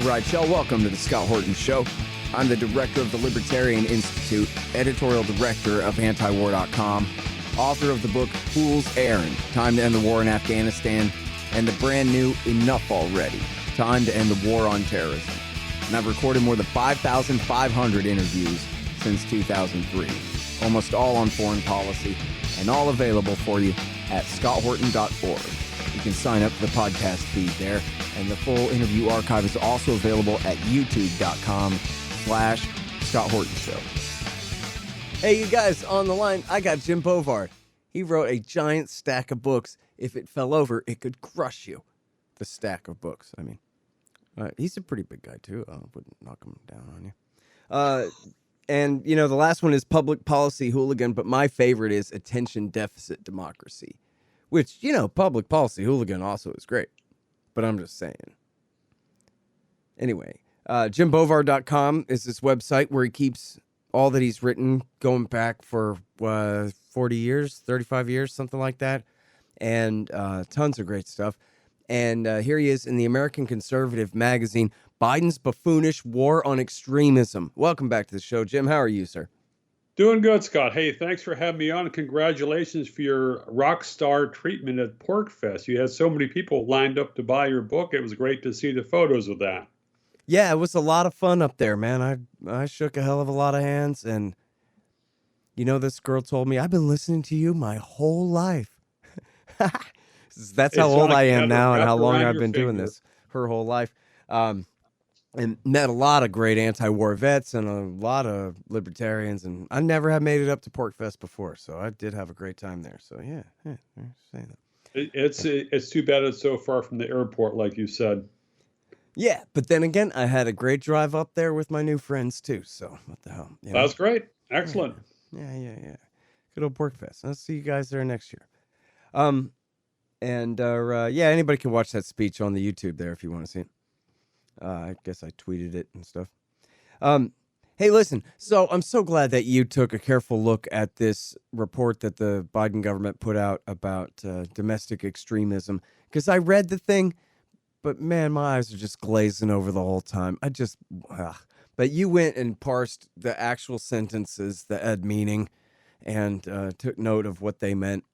right, y'all. Welcome to the Scott Horton Show. I'm the director of the Libertarian Institute, editorial director of antiwar.com, author of the book Fool's Errand, Time to End the War in Afghanistan, and the brand new Enough Already, Time to End the War on Terrorism. And I've recorded more than 5,500 interviews since 2003, almost all on foreign policy, and all available for you at scotthorton.org. You can sign up for the podcast feed there, and the full interview archive is also available at youtube.com/Scott Horton Show. Hey, you guys, on the line, I got Jim Bovard. He wrote a giant stack of books. If it fell over, it could crush you. The stack of books, I mean. He's a pretty big guy, too. I wouldn't knock him down on you. And, you know, the last one is Public Policy Hooligan, but my favorite is Attention Deficit Democracy, which, you know, Public Policy Hooligan also is great, but I'm just saying. Anyway, JimBovard.com is this website where he keeps all that he's written going back for 40 years, 35 years, something like that, and tons of great stuff. And here he is in the American Conservative magazine, Biden's Buffoonish War on Extremism. Welcome back to the show, Jim. How are you, sir? Doing good, Scott. Hey, thanks for having me on. Congratulations for your rock star treatment at PorcFest. You had so many people lined up to buy your book. It was great to see the photos of that. Yeah, it was a lot of fun up there, man. I shook a hell of a lot of hands, and you know, this girl told me, I've been listening to you my whole life. That's how old I am now and how long I've been doing this, her whole life. And met a lot of great anti-war vets and a lot of libertarians, and I never have made it up to PorcFest before, so I did have a great time there. So yeah, saying that. It's too bad it's so far from the airport, like you said. Yeah, but then again, I had a great drive up there with my new friends too. So what the hell? You know? That's great. Excellent. Yeah. Good old PorcFest. I'll see you guys there next year. Anybody can watch that speech on the YouTube there if you want to see it. I guess I tweeted it and stuff. Hey, listen, so I'm so glad that you took a careful look at this report that the Biden government put out about domestic extremism, because I read the thing, but man, my eyes are just glazing over the whole time. But you went and parsed the actual sentences, the ed meaning, and took note of what they meant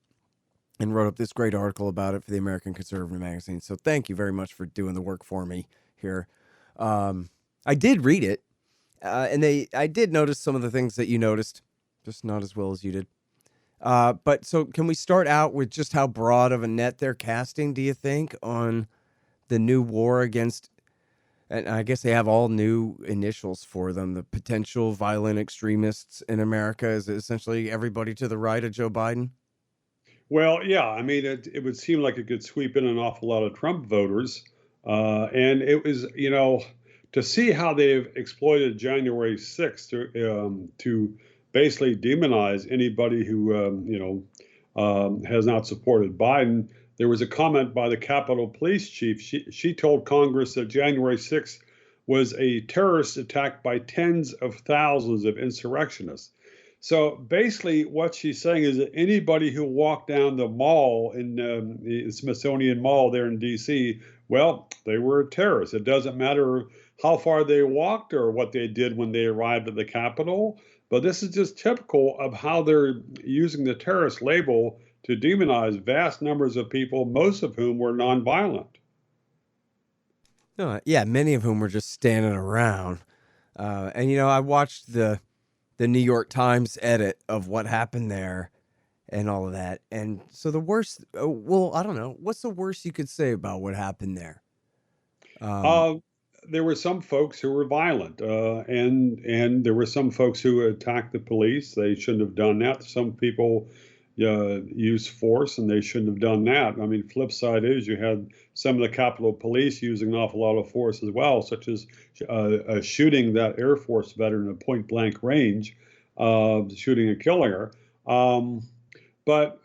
and wrote up this great article about it for the American Conservative magazine. So thank you very much for doing the work for me here. I did read it, and I did notice some of the things that you noticed, just not as well as you did. But so can we start out with just how broad of a net they're casting, do you think, on the new war against, and I guess they have all new initials for them, the potential violent extremists in America is essentially everybody to the right of Joe Biden? Well, yeah, I mean, it would seem like it could sweep in an awful lot of Trump voters. And it was, you know, to see how they've exploited January 6th to basically demonize anybody who, has not supported Biden. There was a comment by the Capitol Police Chief. She told Congress that January 6th was a terrorist attack by tens of thousands of insurrectionists. So basically what she's saying is that anybody who walked down the mall in the Smithsonian Mall there in D.C., well, they were terrorists. It doesn't matter how far they walked or what they did when they arrived at the Capitol. But this is just typical of how they're using the terrorist label to demonize vast numbers of people, most of whom were nonviolent. Yeah, many of whom were just standing around. And, you know, I watched the New York Times edit of what happened there and all of that. And so the worst, I don't know. What's the worst you could say about what happened there? There were some folks who were violent, and there were some folks who attacked the police. They shouldn't have done that. Some people used force, and they shouldn't have done that. I mean, flip side is you had some of the Capitol Police using an awful lot of force as well, such as shooting that Air Force veteran at point blank range, shooting and killing her. But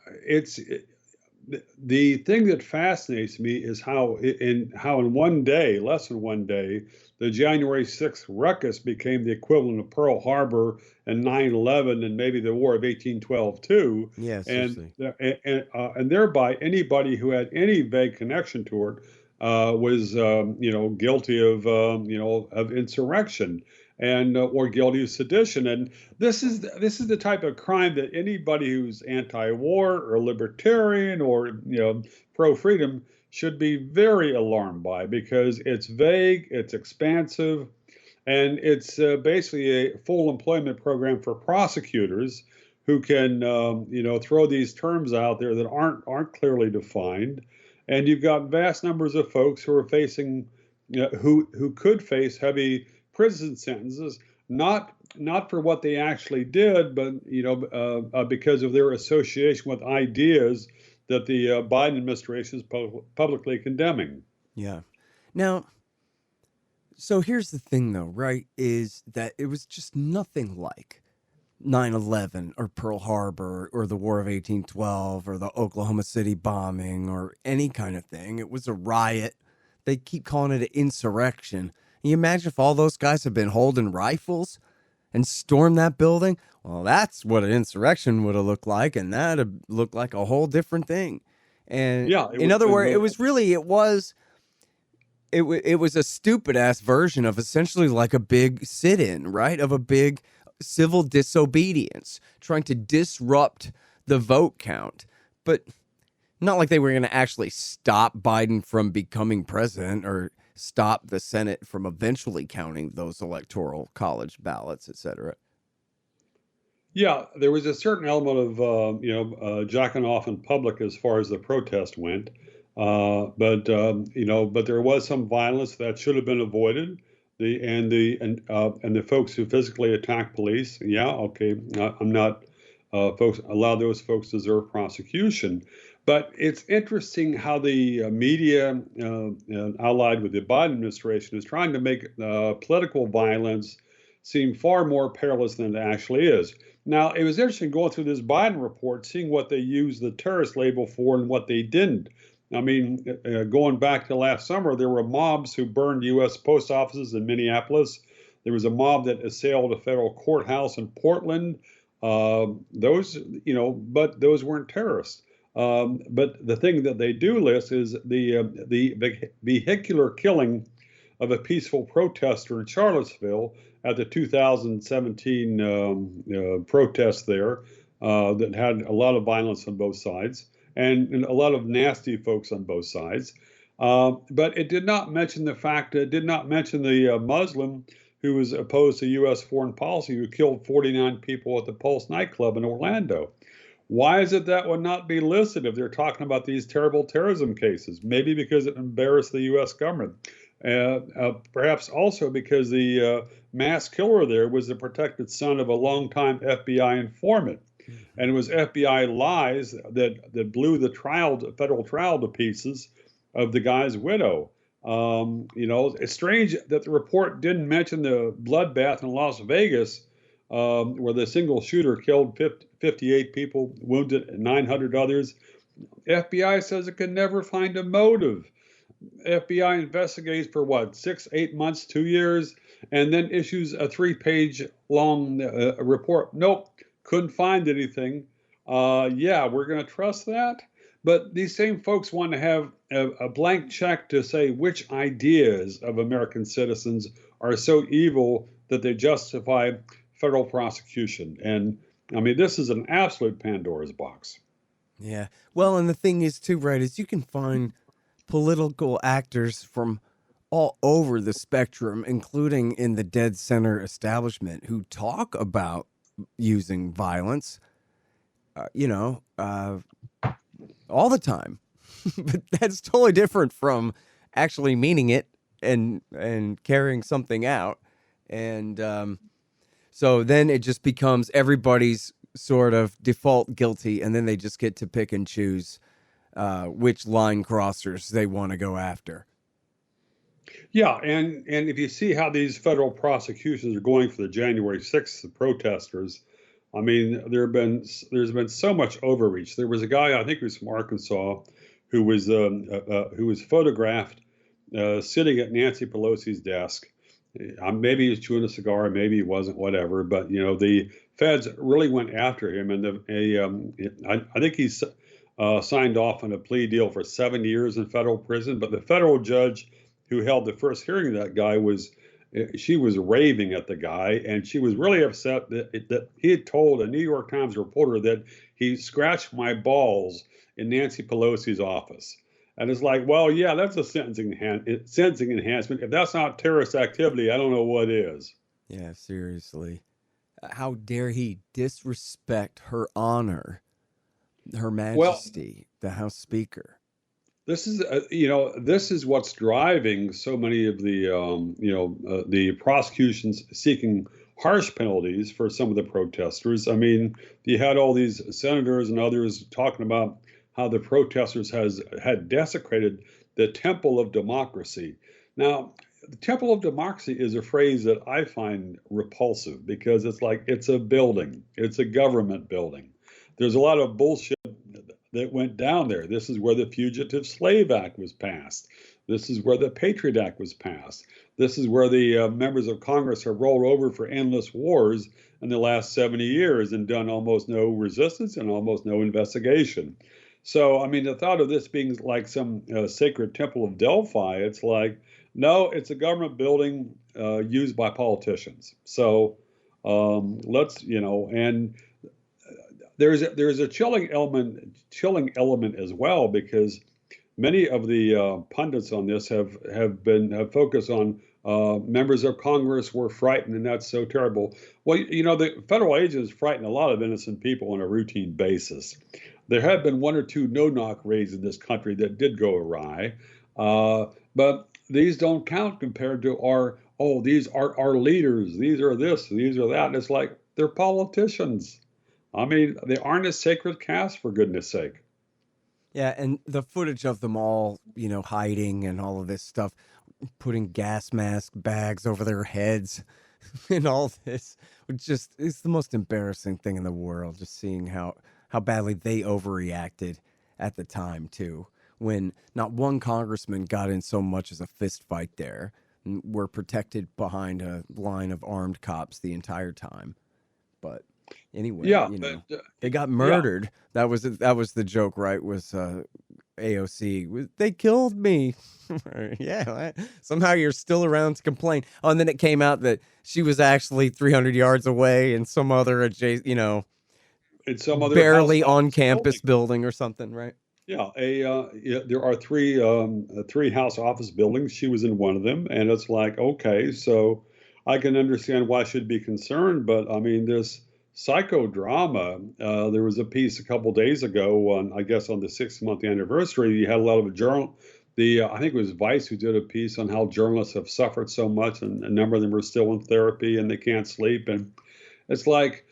the thing that fascinates me is how in one day, less than one day, the January 6th ruckus became the equivalent of Pearl Harbor and 9/11 and maybe the War of 1812 too. Yes, and thereby anybody who had any vague connection to it was guilty of of insurrection and or guilty of sedition. And this is the type of crime that anybody who's anti-war or libertarian or pro-freedom should be very alarmed by, because it's vague, it's expansive, and it's basically a full employment program for prosecutors who can, throw these terms out there that aren't clearly defined. And you've got vast numbers of folks who are facing, who could face heavy prison sentences, not for what they actually did, but because of their association with ideas that the Biden administration is publicly condemning. Yeah. Now, so here's the thing, though, right? Is that it was just nothing like 9/11 or Pearl Harbor or the War of 1812 or the Oklahoma City bombing or any kind of thing. It was a riot. They keep calling it an insurrection. Can you imagine if all those guys had been holding rifles and stormed that building? Well, that's what an insurrection would have looked like, and that'd have looked like a whole different thing. And Yeah, in other words, it was a stupid ass version of essentially like a big sit-in, right? Of a big civil disobedience, trying to disrupt the vote count. But not like they were going to actually stop Biden from becoming president or stop the Senate from eventually counting those electoral college ballots, etc. Yeah, there was a certain element of jacking off in public as far as the protest went, but there was some violence that should have been avoided. The folks who physically attacked police, yeah, okay, I'm not folks. A lot of those folks deserve prosecution, but it's interesting how the media, allied with the Biden administration, is trying to make political violence seem far more perilous than it actually is. Now, it was interesting going through this Biden report, seeing what they used the terrorist label for and what they didn't. I mean, going back to last summer, there were mobs who burned U.S. post offices in Minneapolis. There was a mob that assailed a federal courthouse in Portland. But those weren't terrorists. But the thing that they do list is the vehicular killing of a peaceful protester in Charlottesville at the 2017 protest there that had a lot of violence on both sides and a lot of nasty folks on both sides. But it did not mention the fact, it did not mention the Muslim who was opposed to U.S. foreign policy, who killed 49 people at the Pulse nightclub in Orlando. Why is it that would not be listed if they're talking about these terrible terrorism cases? Maybe because it embarrassed the U.S. government. Perhaps also because the mass killer there was the protected son of a longtime FBI informant. And it was FBI lies that blew the federal trial to pieces of the guy's widow. It's strange that the report didn't mention the bloodbath in Las Vegas, where the single shooter killed 58 people, wounded 900 others. FBI says it can never find a motive. FBI investigates for what, 6, 8 months, 2 years, and then issues a 3-page long report. Nope, couldn't find anything. Yeah, we're going to trust that. But these same folks want to have a blank check to say which ideas of American citizens are so evil that they justify federal prosecution. And I mean, this is an absolute Pandora's box. Yeah. Well, and the thing is, too, right, is you can find political actors from all over the spectrum, including in the dead center establishment, who talk about using violence, all the time. But that's totally different from actually meaning it and carrying something out. And so then it just becomes everybody's sort of default guilty, and then they just get to pick and choose which line crossers they want to go after. Yeah, and if you see how these federal prosecutions are going for the January 6th protesters, I mean, there's been so much overreach. There was a guy, I think he was from Arkansas, who was photographed sitting at Nancy Pelosi's desk. Maybe he was chewing a cigar, maybe he wasn't, whatever. But the feds really went after him, and I think signed off on a plea deal for 7 years in federal prison. But the federal judge who held the first hearing of that guy she was raving at the guy, and she was really upset that he had told a New York Times reporter that he scratched my balls in Nancy Pelosi's office. And it's like, well, yeah, that's a sentencing enhancement. If that's not terrorist activity, I don't know what is. Yeah, seriously. How dare he disrespect her honor, her Well, majesty, the House Speaker? this is what's driving so many of the prosecutions seeking harsh penalties for some of the protesters. I mean, you had all these senators and others talking about how the protesters had desecrated the temple of democracy. Now, the temple of democracy is a phrase that I find repulsive because it's like it's a building, it's a government building. There's a lot of bullshit that went down there. This is where the Fugitive Slave Act was passed. This is where the Patriot Act was passed. This is where the members of Congress have rolled over for endless wars in the last 70 years and done almost no resistance and almost no investigation. So, I mean, the thought of this being like some sacred temple of Delphi, it's like, no, it's a government building used by politicians. So and there's a chilling element as well, because many of the pundits on this have focused on members of Congress were frightened, and that's so terrible. Well, the federal agents frighten a lot of innocent people on a routine basis. There have been one or two no-knock raids in this country that did go awry, but these don't count compared to these are our leaders, these are this, these are that. And it's like they're politicians. I mean, they aren't a sacred caste, for goodness sake. Yeah, and the footage of them all, hiding and all of this stuff, putting gas mask bags over their heads and all this, it's the most embarrassing thing in the world, just seeing how badly they overreacted at the time, too, when not one congressman got in so much as a fist fight there and were protected behind a line of armed cops the entire time. But anyway, Yeah, they got yeah, murdered. That was the joke, right? Was AOC? They killed me. Yeah. Somehow you're still around to complain. Oh, and then it came out that she was actually 300 yards away in some other adjacent, in some other house barely on office campus building. building or something, right? Yeah, there are three house office buildings. She was in one of them, and it's like, okay, so I can understand why she'd be concerned, but I mean, this psychodrama. There was a piece a couple days ago I guess, on the 6-month anniversary. You had a lot of I think it was Vice who did a piece on how journalists have suffered so much, and a number of them are still in therapy and they can't sleep, and it's like.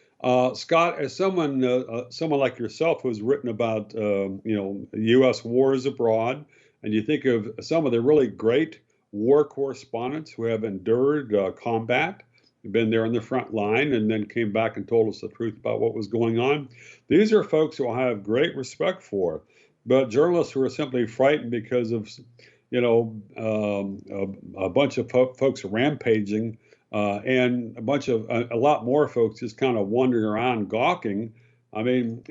Scott, as someone like yourself who's written about U.S. wars abroad, and you think of some of the really great war correspondents who have endured combat, been there on the front line, and then came back and told us the truth about what was going on. These are folks who I have great respect for, but journalists who are simply frightened because of a bunch of folks rampaging and a lot more folks just kind of wandering around gawking. I mean,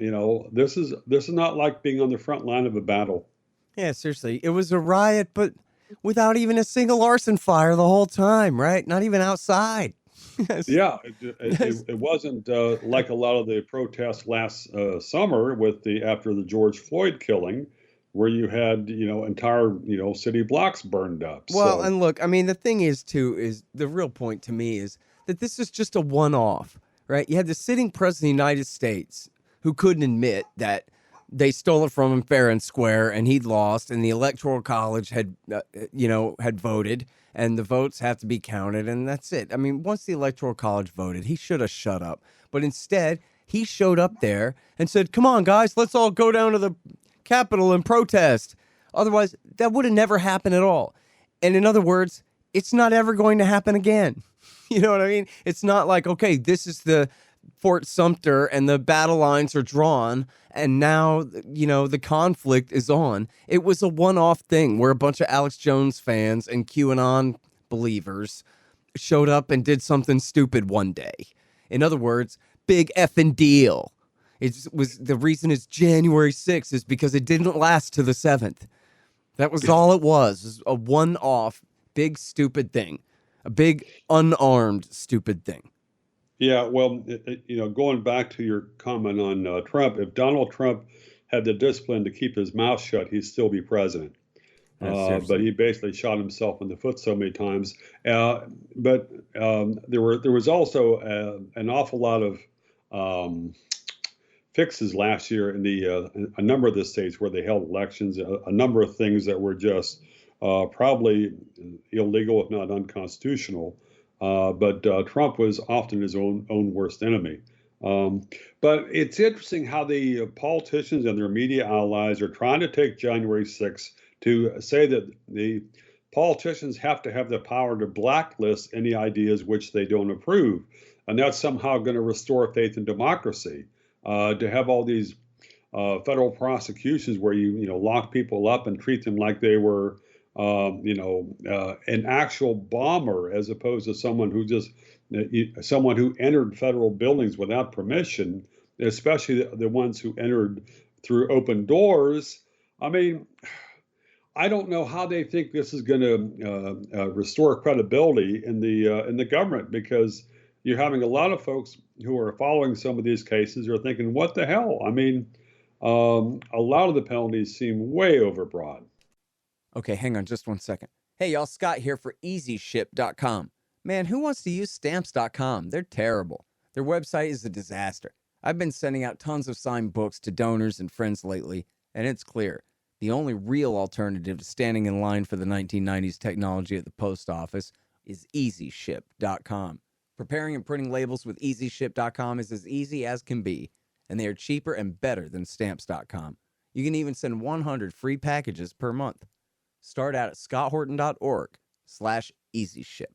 this is not like being on the front line of a battle. Yeah, seriously. It was a riot, but without even a single arson fire the whole time, right? Not even outside. Yes. Yeah, Yes. it wasn't like a lot of the protests last summer after the George Floyd killing, where you had entire city blocks burned up. Well, So and look, I mean, the thing is, too, is the real point to me is that this is just a one-off, right? You had the sitting president of the United States who couldn't admit that they stole it from him fair and square, and he'd lost, and the Electoral College had voted, and the votes have to be counted, and that's it. I mean, once the Electoral College voted, he should have shut up. But instead, he showed up there and said, come on, guys, let's all go down to the Capitol and protest. Otherwise, that would have never happened at all. And in other words, it's not ever going to happen again. You know what I mean? It's not like, okay, this is the Fort Sumter and the battle lines are drawn and now, the conflict is on. It was a one-off thing where a bunch of Alex Jones fans and QAnon believers showed up and did something stupid one day. In other words, big effing deal. It was the reason it's January 6th is because it didn't last to the 7th. That was all it was a one-off big stupid thing, a big unarmed stupid thing. Yeah, well, going back to your comment on Trump, if Donald Trump had the discipline to keep his mouth shut, he'd still be president. But Seriously. he basically shot himself in the foot so many times. But there was also an awful lot of fixes last year in a number of the states where they held elections. A number of things that were just probably illegal, if not unconstitutional. But Trump was often his own worst enemy. But it's interesting how the politicians and their media allies are trying to take January 6th to say that the politicians have to have the power to blacklist any ideas which they don't approve. And that's somehow going to restore faith in democracy. To have all these federal prosecutions where you lock people up and treat them like they were an actual bomber as opposed to someone who entered federal buildings without permission, especially the ones who entered through open doors. I mean, I don't know how they think this is going to restore credibility in the government, because you're having a lot of folks who are following some of these cases are thinking, what the hell? I mean, a lot of the penalties seem way overbroad. Okay, hang on just 1 second. Hey, y'all, Scott here for EasyShip.com. Man, who wants to use Stamps.com? They're terrible. Their website is a disaster. I've been sending out tons of signed books to donors and friends lately, and it's clear. The only real alternative to standing in line for the 1990s technology at the post office is EasyShip.com. Preparing and printing labels with EasyShip.com is as easy as can be, and they are cheaper and better than Stamps.com. You can even send 100 free packages per month. Start out at scotthorton.org/easyship.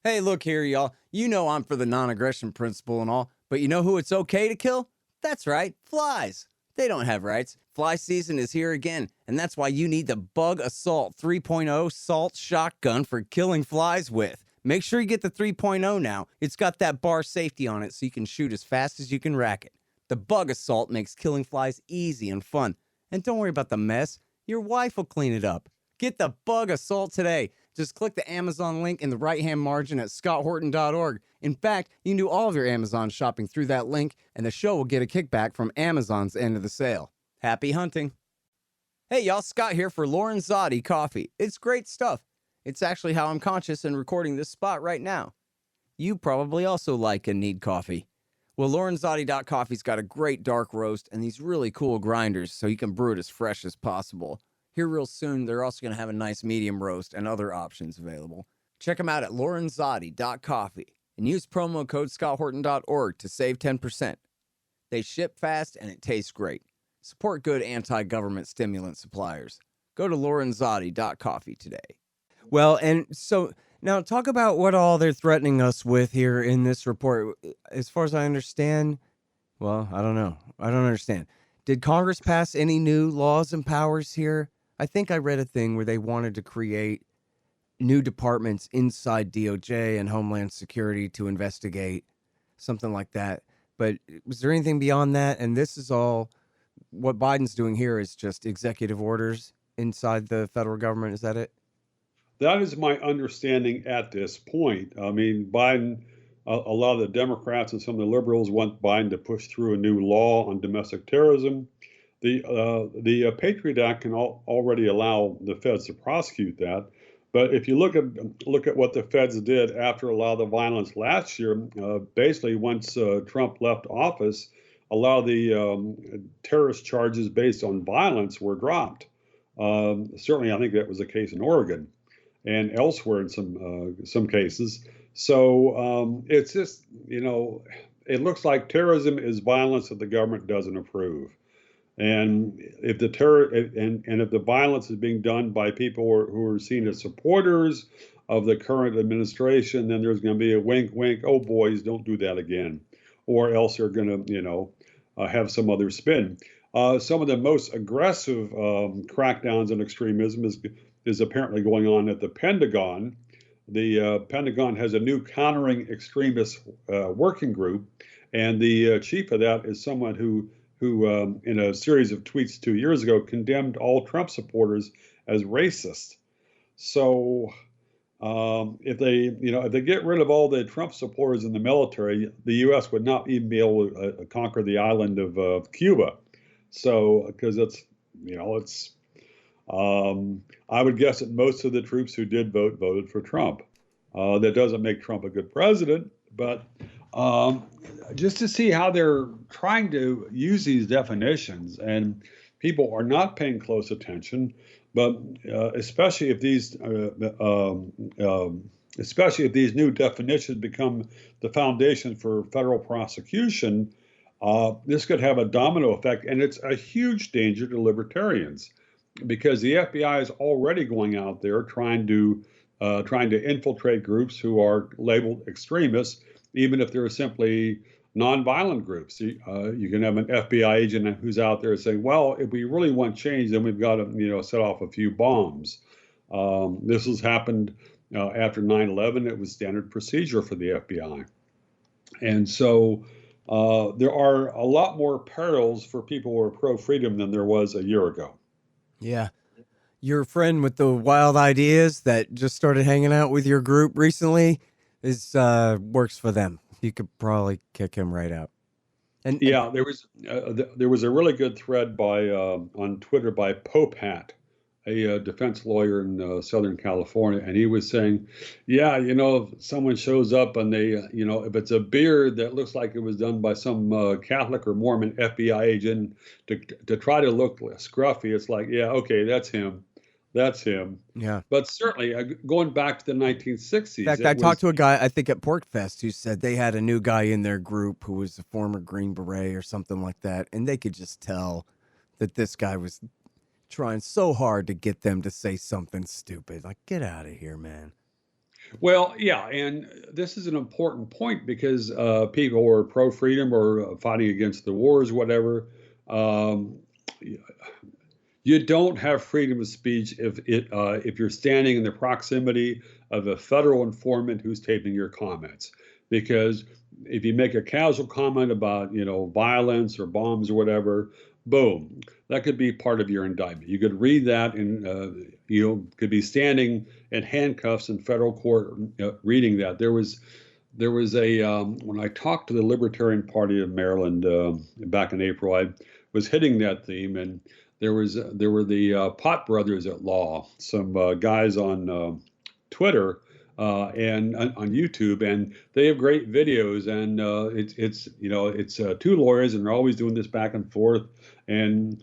Hey, look here, y'all. You know I'm for the non-aggression principle and all, but you know who it's okay to kill? That's right, flies. They don't have rights. Fly season is here again, and that's why you need the Bug Assault 3.0 Salt Shotgun for killing flies with. Make sure you get the 3.0 now. It's got that bar safety on it so you can shoot as fast as you can rack it. The Bug Assault makes killing flies easy and fun. And don't worry about the mess. Your wife will clean it up. Get the Bug Assault today. Just click the Amazon link in the right-hand margin at scotthorton.org. In fact, you can do all of your Amazon shopping through that link, and the show will get a kickback from Amazon's end of the sale. Happy hunting. Hey, y'all, Scott here for Lorenzotti Coffee. It's great stuff. It's actually how I'm conscious and recording this spot right now. You probably also like and need coffee. Well, Lorenzotti.coffee's got a great dark roast and these really cool grinders so you can brew it as fresh as possible. Here real soon, they're also going to have a nice medium roast and other options available. Check them out at Lorenzotti.coffee and use promo code scotthorton.org to save 10%. They ship fast and it tastes great. Support good anti-government stimulant suppliers. Go to Lorenzotti.coffee today. Well, and so now talk about what all they're threatening us with here in this report. As far as I understand, well, I don't know. I don't understand. Did Congress pass any new laws and powers here? I think I read a thing where they wanted to create new departments inside DOJ and Homeland Security to investigate, something like that. But was there anything beyond that? And this is all, what Biden's doing here is just executive orders inside the federal government. Is that it? That is my understanding at this point. I mean, Biden, a lot of the Democrats and some of the liberals want Biden to push through a new law on domestic terrorism. The Patriot Act can already allow the feds to prosecute that. But if you look at what the feds did after a lot of the violence last year, basically once Trump left office, a lot of the terrorist charges based on violence were dropped. Certainly, I think that was the case in Oregon and elsewhere in some cases. So it's just, it looks like terrorism is violence that the government doesn't approve. And if if the violence is being done by people who are seen as supporters of the current administration, then there's going to be a wink, wink. Oh, boys, don't do that again, or else they're going to, have some other spin. Some of the most aggressive crackdowns on extremism is apparently going on at the Pentagon. The Pentagon has a new countering extremist working group, And the chief of that is someone who in a series of tweets 2 years ago condemned all Trump supporters as racist. So if they get rid of all the Trump supporters in the military, the U.S. would not even be able to conquer the island of Cuba. So because I would guess that most of the troops who did vote voted for Trump. That doesn't make Trump a good president, but just to see how they're trying to use these definitions, and people are not paying close attention, but especially if these new definitions become the foundation for federal prosecution, this could have a domino effect, and it's a huge danger to libertarians because the FBI is already going out there trying to infiltrate groups who are labeled extremists, even if they're simply nonviolent groups. You can have an FBI agent who's out there saying, "Well, if we really want change, then we've got to set off a few bombs." This has happened after 9/11. It was standard procedure for the FBI, and so there are a lot more perils for people who are pro-freedom than there was a year ago. Yeah. Your friend with the wild ideas that just started hanging out with your group recently is works for them. You could probably kick him right out. And yeah, there was a really good thread by on Twitter by Pope Hat, a defense lawyer in Southern California, and he was saying, yeah, if someone shows up and they, if it's a beard that looks like it was done by some Catholic or Mormon FBI agent to try to look scruffy, it's like, yeah, okay, that's him. That's him. yeah. But certainly, going back to the 1960s. In fact, I talked to a guy, I think at PorkFest, who said they had a new guy in their group who was a former Green Beret or something like that, and they could just tell that this guy was trying so hard to get them to say something stupid. Like, get out of here, man. Well, yeah, and this is an important point because people who are pro-freedom or fighting against the wars, whatever, you don't have freedom of speech if you're standing in the proximity of a federal informant who's taping your comments. Because if you make a casual comment about violence or bombs or whatever, boom, that could be part of your indictment. You could read that, and you could be standing in handcuffs in federal court reading that. There was when I talked to the Libertarian Party of Maryland back in April, I was hitting that theme, and there were the Pot Brothers at Law, some guys on Twitter and on YouTube, and they have great videos. And it's two lawyers, and they're always doing this back and forth. And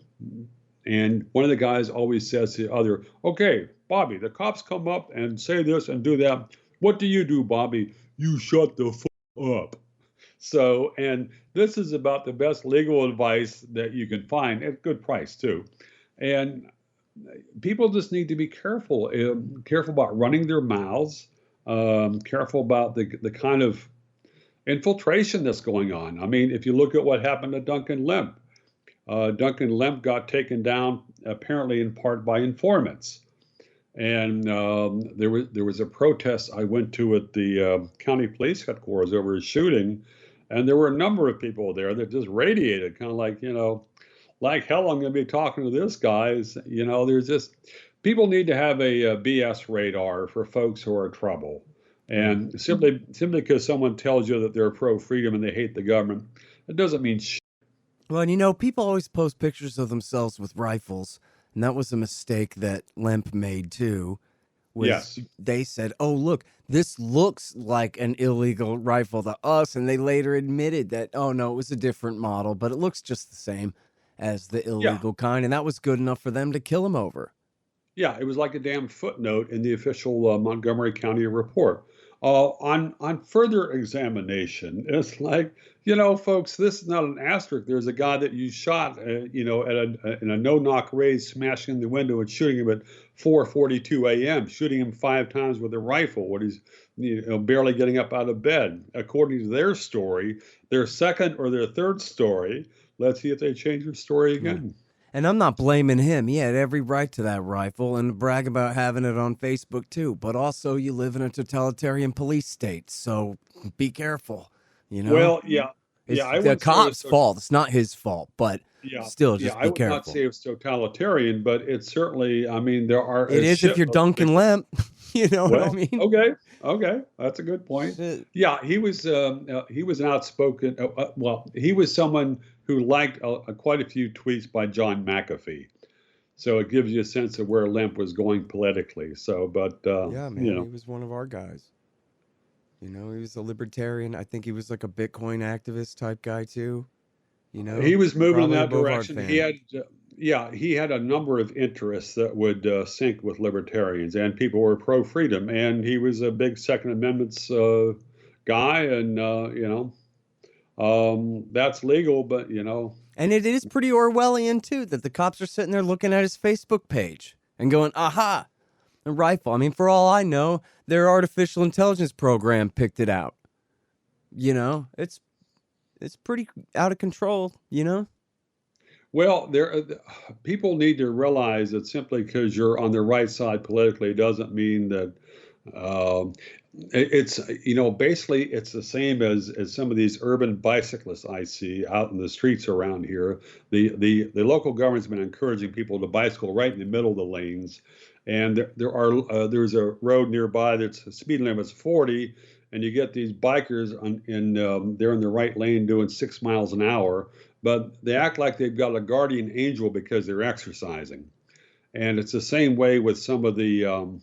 one of the guys always says to the other, "Okay, Bobby, the cops come up and say this and do that. What do you do, Bobby? You shut the up." So, and this is about the best legal advice that you can find at good price too. And people just need to be careful about running their mouths, careful about the kind of infiltration that's going on. I mean, if you look at what happened to Duncan Lemp, Duncan Lemp got taken down apparently in part by informants. And there was a protest I went to at the county police headquarters over a shooting, and there were a number of people there that just radiated, kind of like hell, I'm going to be talking to this guy. There's just people need to have a BS radar for folks who are trouble, and simply because someone tells you that they're pro-freedom and they hate the government, it doesn't mean shit. Well, and people always post pictures of themselves with rifles. And that was a mistake that Lemp made too. Yes. They said, "Oh, look, this looks like an illegal rifle to us." And they later admitted that, "Oh, no, it was a different model, but it looks just the same as the illegal kind." And that was good enough for them to kill him over. Yeah, it was like a damn footnote in the official Montgomery County report. On further examination, it's like, folks, this is not an asterisk. There's a guy that you shot, in a no-knock raid, smashing in the window and shooting him at 4:42 a.m., shooting him 5 times with a rifle when he's barely getting up out of bed. According to their story, their second or their third story. Let's see if they change their story again. And I'm not blaming him. He had every right to that rifle and brag about having it on Facebook too. But also, you live in a totalitarian police state, so be careful. Well, yeah. Yeah, I The wouldn't say it was cop's fault. It's not his fault, but yeah, still, yeah, just I be would not careful. say it's totalitarian, but it's certainly, I mean, there are It a is if you're shitload of Duncan people. Lemp. You know what I Well, mean? okay, okay, that's a good point. Shit. Yeah, he was an outspoken. Well, he was someone who liked quite a few tweets by John McAfee. So it gives you a sense of where Lemp was going politically. So, but Yeah, you man, he know, was one of our guys. You know, he was a libertarian. I think he was like a Bitcoin activist type guy too. You he know, was moving in probably a that Bovard direction. fan. Yeah, he had a number of interests that would sync with libertarians, and people were pro freedom, and he was a big Second Amendment's guy, and that's legal, but And it is pretty Orwellian too that the cops are sitting there looking at his Facebook page and going, "Aha, a rifle." I mean, for all I know, their artificial intelligence program picked it out. You know, it's pretty out of control. You know. well, people need to realize that simply because you're on the right side politically doesn't mean that um, it's basically it's the same as some of these urban bicyclists I see out in the streets around here. The local government's been encouraging people to bicycle right in the middle of the lanes, and there's a road nearby that's the speed limit's 40, and you get these bikers they're in the right lane doing 6 miles an hour, but they act like they've got a guardian angel because they're exercising. And it's the same way with some political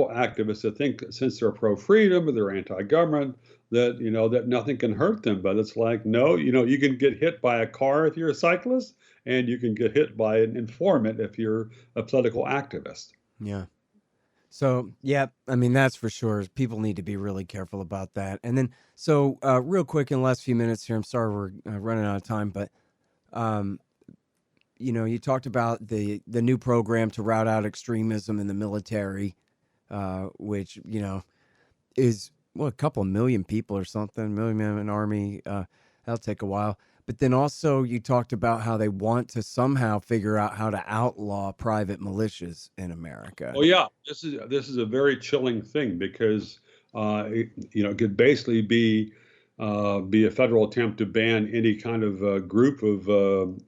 activists that think since they're pro freedom or they're anti-government that nothing can hurt them. But it's like, no, you can get hit by a car if you're a cyclist, and you can get hit by an informant if you're a political activist. Yeah. So, yeah, I mean, that's for sure. People need to be really careful about that. And then, so real quick in the last few minutes here, I'm sorry we're running out of time, but, um, you talked about the new program to rout out extremism in the military, which, is, a couple of million people or something, million man in an army. That'll take a while. But then also you talked about how they want to somehow figure out how to outlaw private militias in America. Oh yeah, this is a very chilling thing because it could basically be a federal attempt to ban any kind of group of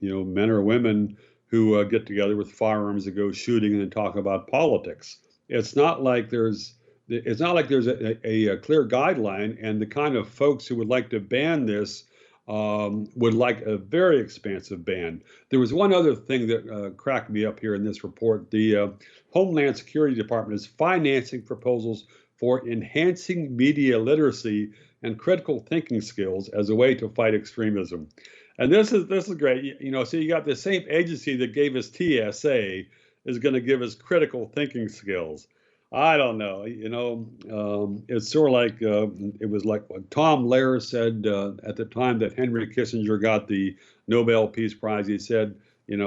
men or women who get together with firearms to go shooting and then talk about politics. It's not like there's a clear guideline, and the kind of folks who would like to ban this would like a very expansive ban. There was one other thing that cracked me up here in this report. The Homeland Security Department is financing proposals for enhancing media literacy and critical thinking skills as a way to fight extremism. And this is great. So you got the same agency that gave us TSA is going to give us critical thinking skills. I don't know. It's sort of like it was like what Tom Lehrer said at the time that Henry Kissinger got the Nobel Peace Prize. He said,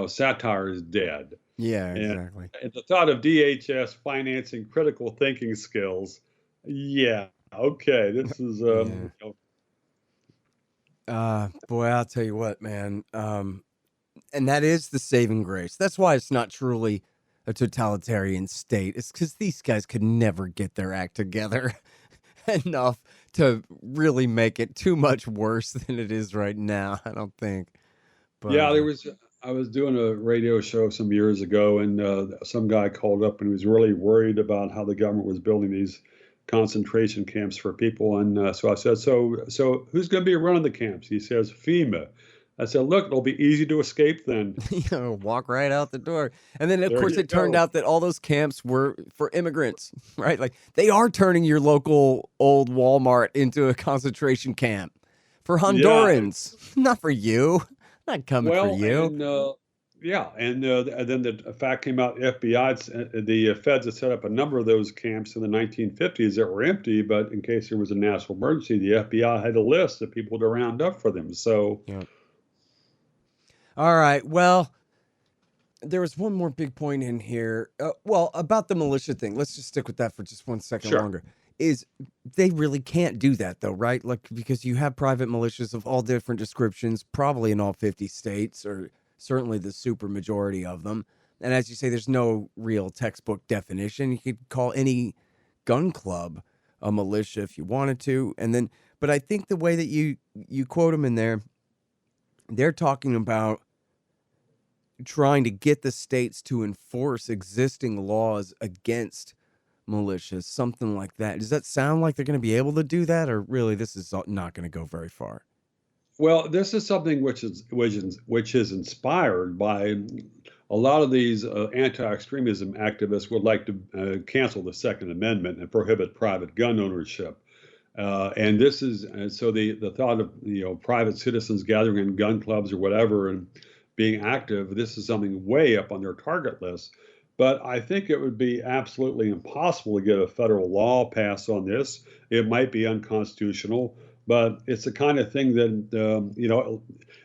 satire is dead. Yeah, And exactly. at the thought of DHS financing critical thinking skills, yeah, okay, this is Yeah. Boy, I'll tell you what, man. And that is the saving grace. That's why it's not truly a totalitarian state. It's because these guys could never get their act together enough to really make it too much worse than it is right now. I don't think. But yeah. I was doing a radio show some years ago, and some guy called up and he was really worried about how the government was building these concentration camps for people. And so I said, so who's going to be running the camps? He says, FEMA. I said, look, it'll be easy to escape then. walk right out the door. And then, of There course, you it turned go. out that all those camps were for immigrants, right? Like they are turning your local old Walmart into a concentration camp for Yeah. Hondurans, not for you. Not coming for Well, you. and yeah, and then the fact came out, the feds had set up a number of those camps in the 1950s that were empty, but in case there was a national emergency, the FBI had a list of people to round up for them. So, Yeah. All right. Well, there was one more big point in here. About the militia thing. Let's just stick with that for just 1 second sure. longer. Is they really can't do that though, right? Like because you have private militias of all different descriptions, probably in all 50 states, or certainly the super majority of them. And as you say, there's no real textbook definition. You could call any gun club a militia if you wanted to, and then But I think the way that you quote them in there, they're talking about trying to get the states to enforce existing laws against militias, something like that. Does that sound like they're going to be able to do that, or really this is not going to go very far? Well, this is something which is inspired by a lot of these anti-extremism activists would like to cancel the Second Amendment and prohibit private gun ownership. And this is so the thought of private citizens gathering in gun clubs or whatever and being active. This is something way up on their target list. But I think it would be absolutely impossible to get a federal law passed on this. It might be unconstitutional, but it's the kind of thing that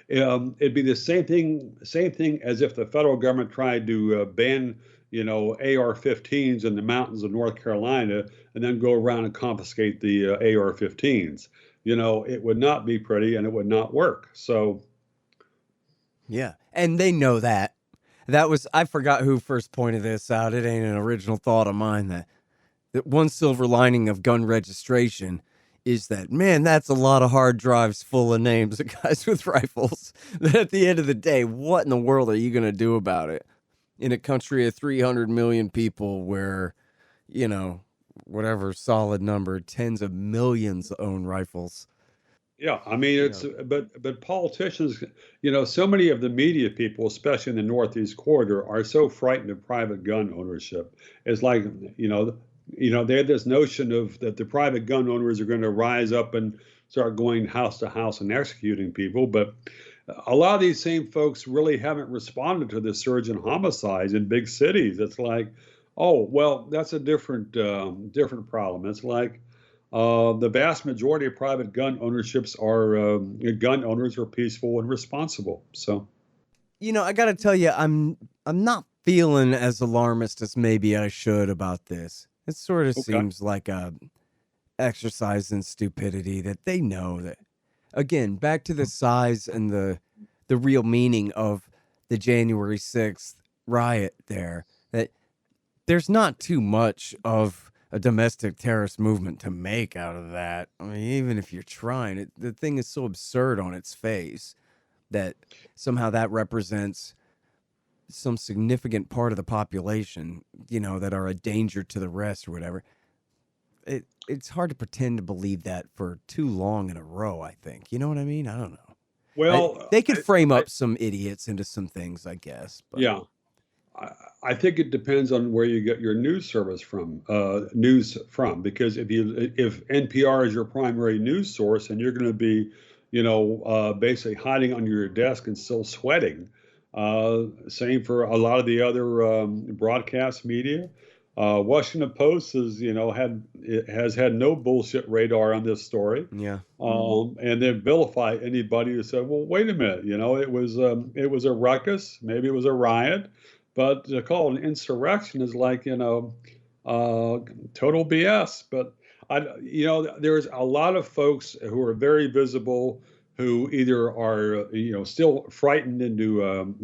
it'd be the same thing as if the federal government tried to ban AR-15s in the mountains of North Carolina and then go around and confiscate the AR-15s. It would not be pretty and it would not work. So, yeah, and they know that. I forgot who first pointed this out. It ain't an original thought of mine that one silver lining of gun registration is that, man, that's a lot of hard drives full of names of guys with rifles. That at the end of the day, what in the world are you going to do about it in a country of 300 million people where, whatever solid number, tens of millions own rifles? yeah, I mean, but politicians, so many of the media people, especially in the Northeast corridor, are so frightened of private gun ownership. It's like, they had this notion of that the private gun owners are going to rise up and start going house to house and executing people. But a lot of these same folks really haven't responded to the surge in homicides in big cities. It's like, oh, well, that's a different problem. It's like the vast majority of private gun gun owners are peaceful and responsible. So, I got to tell you, I'm not feeling as alarmist as maybe I should about this. It sort of seems like a exercise in stupidity that they know that. Again, back to the size and the real meaning of the January 6th riot there, that there's not too much of a domestic terrorist movement to make out of that. I mean, even if you're trying, the thing is so absurd on its face that somehow that represents some significant part of the population, that are a danger to the rest or whatever. It's hard to pretend to believe that for too long in a row, I think. You know what I mean? I don't know. well, They could frame up some idiots into some things, I guess. But. yeah. I think it depends on where you get your news service from, because if NPR is your primary news source and you're going to be, basically hiding under your desk and still sweating, same for a lot of the other broadcast media. Washington Post has had no bullshit radar on this story. Yeah. And then vilify anybody who said, well, wait a minute, it was a ruckus, maybe it was a riot. But to call it an insurrection is like, total BS. But there's a lot of folks who are very visible who either are, still frightened into,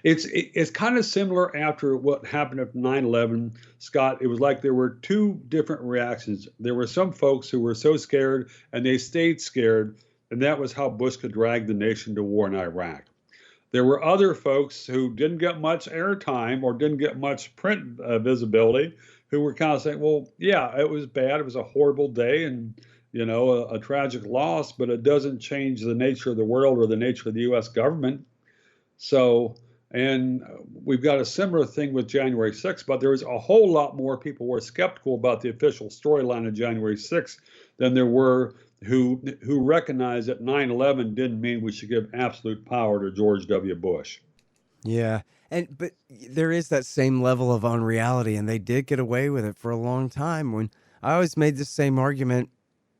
it's kind of similar after what happened at 9/11, Scott. It was like there were two different reactions. There were some folks who were so scared and they stayed scared. And that was how Bush could drag the nation to war in Iraq. There were other folks who didn't get much airtime or didn't get much print visibility who were kind of saying, well, yeah, it was bad. It was a horrible day and, a tragic loss, but it doesn't change the nature of the world or the nature of the U.S. government. So, and we've got a similar thing with January 6th, but there was a whole lot more people were skeptical about the official storyline of January 6th than there were who recognized that 9/11 didn't mean we should give absolute power to George W. Bush. Yeah. But there is that same level of unreality, and they did get away with it for a long time. When I always made the same argument,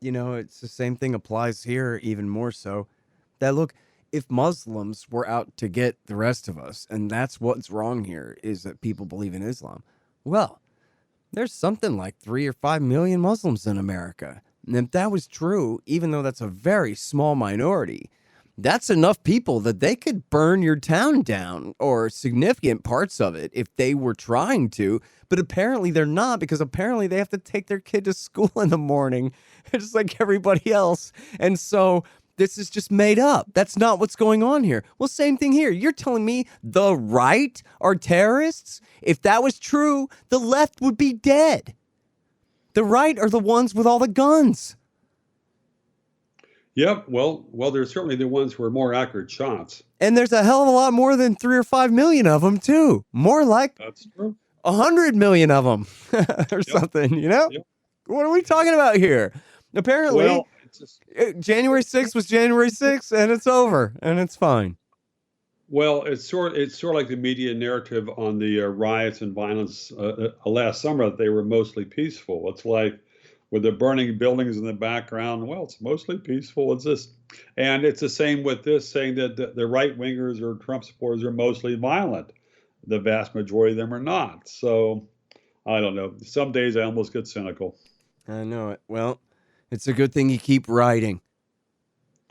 it's the same thing applies here, even more so. That look, if Muslims were out to get the rest of us, and that's what's wrong here, is that people believe in Islam. Well, there's something like 3 or 5 million Muslims in America. And if that was true, even though that's a very small minority, that's enough people that they could burn your town down or significant parts of it if they were trying to. But apparently they're not, because apparently they have to take their kid to school in the morning, just like everybody else. And so this is just made up. That's not what's going on here. Well, same thing here. You're telling me the right are terrorists? If that was true, the left would be dead. The right are the ones with all the guns. Yep. Well, they're certainly the ones who are more accurate shots. And there's a hell of a lot more than 3 or 5 million of them, too. More like That's true. 100 million of them or something, you know? Yep. What are we talking about here? Apparently, Well, January 6th was January 6th, and it's over, and it's fine. Well, it's sort of like the media narrative on the riots and violence last summer, that they were mostly peaceful. It's like, with the burning buildings in the background, well, it's mostly peaceful. And it's the same with this, saying that the right wingers or Trump supporters are mostly violent. The vast majority of them are not. So I don't know. Some days I almost get cynical. I know it. Well, it's a good thing you keep writing.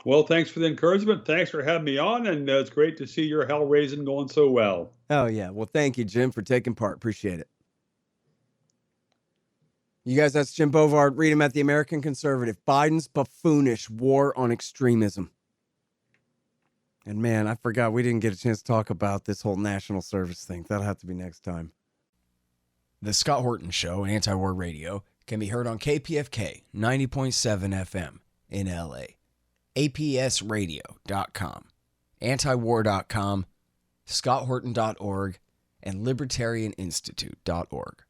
Well, thanks for the encouragement. Thanks for having me on. And it's great to see your hell raising going so well. Oh, yeah. Well, thank you, Jim, for taking part. Appreciate it. You guys, that's Jim Bovard. Read him at The American Conservative. Biden's Buffoonish War on Extremism. And man, I forgot we didn't get a chance to talk about this whole national service thing. That'll have to be next time. The Scott Horton Show, Anti-War Radio, can be heard on KPFK 90.7 FM in LA, APSradio.com, antiwar.com, scotthorton.org, and libertarianinstitute.org.